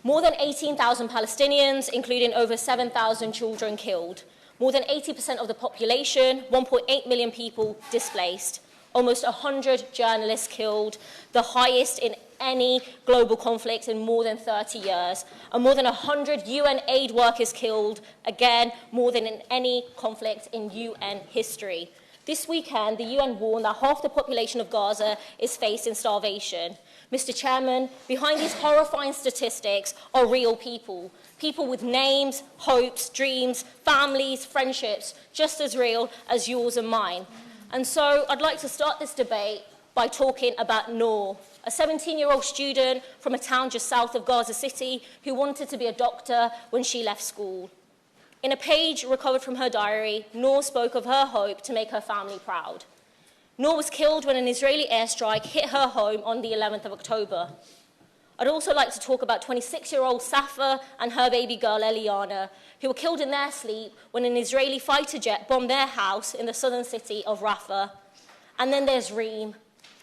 More than 18,000 Palestinians, including over 7,000 children killed. More than 80% of the population, 1.8 million people displaced. Almost 100 journalists killed, the highest in any global conflict in more than 30 years. And more than 100 UN aid workers killed, again, more than in any conflict in UN history. This weekend, the UN warned that half the population of Gaza is facing starvation. Mr. Chairman, behind these horrifying statistics are real people. People with names, hopes, dreams, families, friendships, just as real as yours and mine. And so I'd like to start this debate by talking about Noor, a 17-year-old student from a town just south of Gaza City who wanted to be a doctor when she left school. In a page recovered from her diary, Noor spoke of her hope to make her family proud. Noor was killed when an Israeli airstrike hit her home on the 11th of October. I'd also like to talk about 26-year-old Safa and her baby girl, Eliana, who were killed in their sleep when an Israeli fighter jet bombed their house in the southern city of Rafah. And then there's Reem,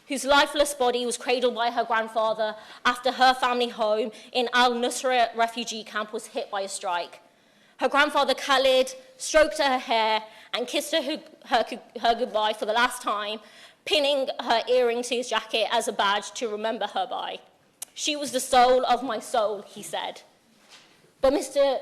whose lifeless body was cradled by her grandfather after her family home in Al-Nusra refugee camp was hit by a strike. Her grandfather, Khalid, stroked her hair and kissed her goodbye for the last time, pinning her earring to his jacket as a badge to remember her by. She was the soul of my soul, he said. But Mr.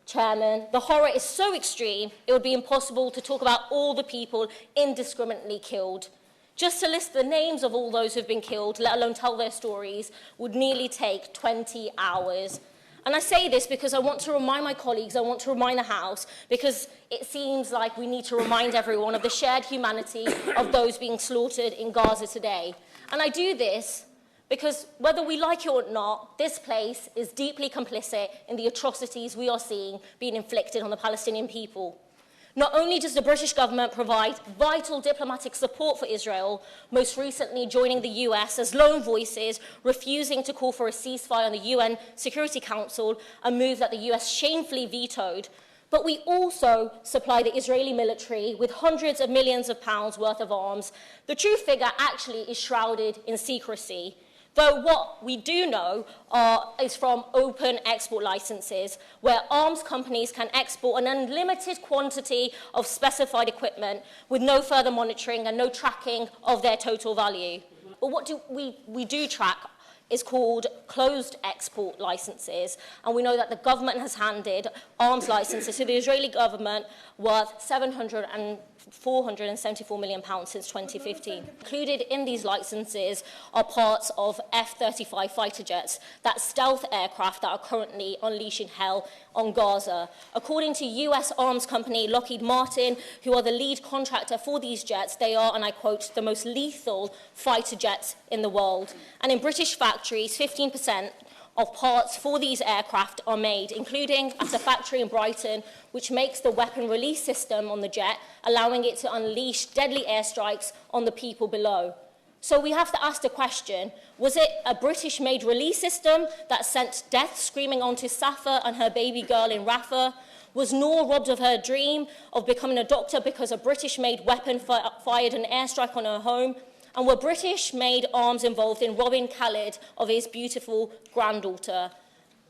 Chairman, the horror is so extreme, it would be impossible to talk about all the people indiscriminately killed. Just to list the names of all those who've been killed, let alone tell their stories, would nearly take 20 hours. And I say this because I want to remind my colleagues, I want to remind the House, because it seems like we need to remind everyone of the shared humanity of those being slaughtered in Gaza today. And I do this because whether we like it or not, this place is deeply complicit in the atrocities we are seeing being inflicted on the Palestinian people. Not only does the British government provide vital diplomatic support for Israel, most recently joining the US as lone voices, refusing to call for a ceasefire on the UN Security Council, a move that the US shamefully vetoed, but we also supply the Israeli military with hundreds of millions of pounds worth of arms. The true figure actually is shrouded in secrecy. Though what we do know is from open export licenses, where arms companies can export an unlimited quantity of specified equipment with no further monitoring and no tracking of their total value. But what we do track is called closed export licenses, and we know that the government has handed arms licenses to the Israeli government worth £474 million since 2015. Included in these licenses are parts of F-35 fighter jets, that stealth aircraft that are currently unleashing hell on Gaza. According to US arms company Lockheed Martin, who are the lead contractor for these jets, they are, and I quote, the most lethal fighter jets in the world. And in British factories, 15% of parts for these aircraft are made, including at a factory in Brighton, which makes the weapon release system on the jet, allowing it to unleash deadly airstrikes on the people below. So we have to ask the question, was it a British-made release system that sent death screaming onto Safa and her baby girl in Rafah? Was Noor robbed of her dream of becoming a doctor because a British-made weapon fired an airstrike on her home? And were British-made arms involved in robbing Khalid of his beautiful granddaughter?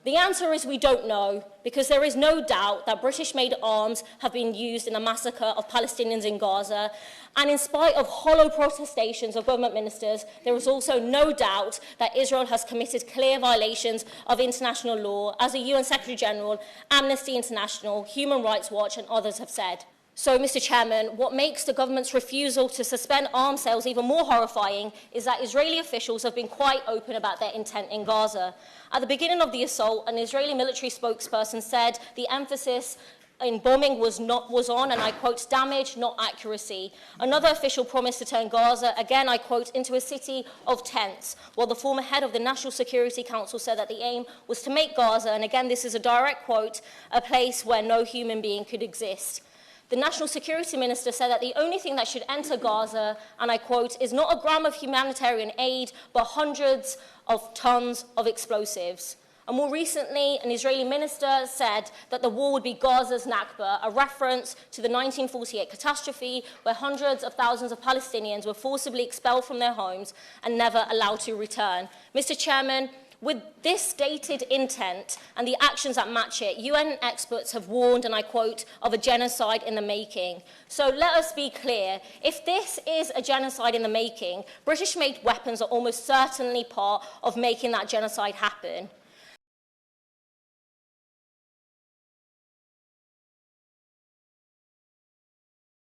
The answer is we don't know, because there is no doubt that British-made arms have been used in the massacre of Palestinians in Gaza. And in spite of hollow protestations of government ministers, there is also no doubt that Israel has committed clear violations of international law, as the UN Secretary-General, Amnesty International, Human Rights Watch and others have said. So, Mr. Chairman, what makes the government's refusal to suspend arms sales even more horrifying is that Israeli officials have been quite open about their intent in Gaza. At the beginning of the assault, an Israeli military spokesperson said the emphasis in bombing was on, and I quote, damage, not accuracy. Another official promised to turn Gaza, again I quote, into a city of tents, while the former head of the National Security Council said that the aim was to make Gaza, and again this is a direct quote, a place where no human being could exist. The National Security Minister said that the only thing that should enter Gaza, and I quote, is not a gram of humanitarian aid, but hundreds of tons of explosives. And more recently, an Israeli minister said that the war would be Gaza's Nakba, a reference to the 1948 catastrophe where hundreds of thousands of Palestinians were forcibly expelled from their homes and never allowed to return. Mr. Chairman, With this stated intent and the actions that match it, UN experts have warned, and I quote, of a genocide in the making. So let us be clear. If this is a genocide in the making, British-made weapons are almost certainly part of making that genocide happen.